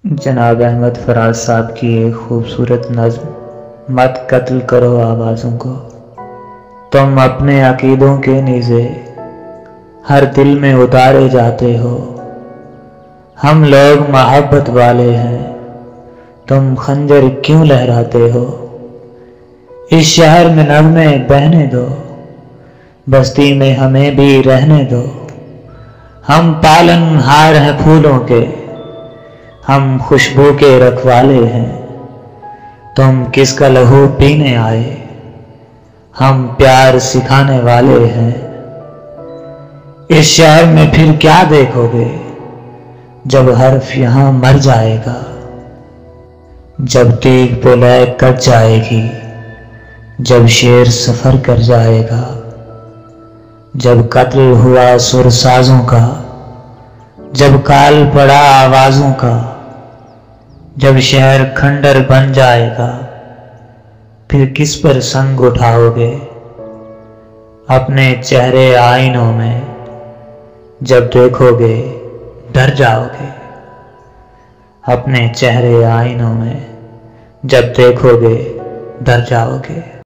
जनाब अहमद फराज साहब की एक खूबसूरत नज़्म, मत कत्ल करो आवाज़ों को। तुम अपने अकीदों के नीज़े हर दिल में उतारे जाते हो। हम लोग मोहब्बत वाले हैं, तुम खंजर क्यों लहराते हो। इस शहर में नगमे बहने दो, बस्ती में हमें भी रहने दो। हम पालनहार हैं फूलों के, हम खुशबू के रखवाले हैं। तुम किसका लहू पीने आए, हम प्यार सिखाने वाले हैं। इस शहर में फिर क्या देखोगे, जब हर्फ यहाँ मर जाएगा। जब तीर पोलय कट जाएगी, जब शेर सफर कर जाएगा। जब कत्ल हुआ सुरसाजों का, जब काल पड़ा आवाजों का। जब शहर खंडर बन जाएगा, फिर किस पर संग उठाओगे। अपने चेहरे आईनों में जब देखोगे डर जाओगे। अपने चेहरे आईनों में जब देखोगे डर जाओगे।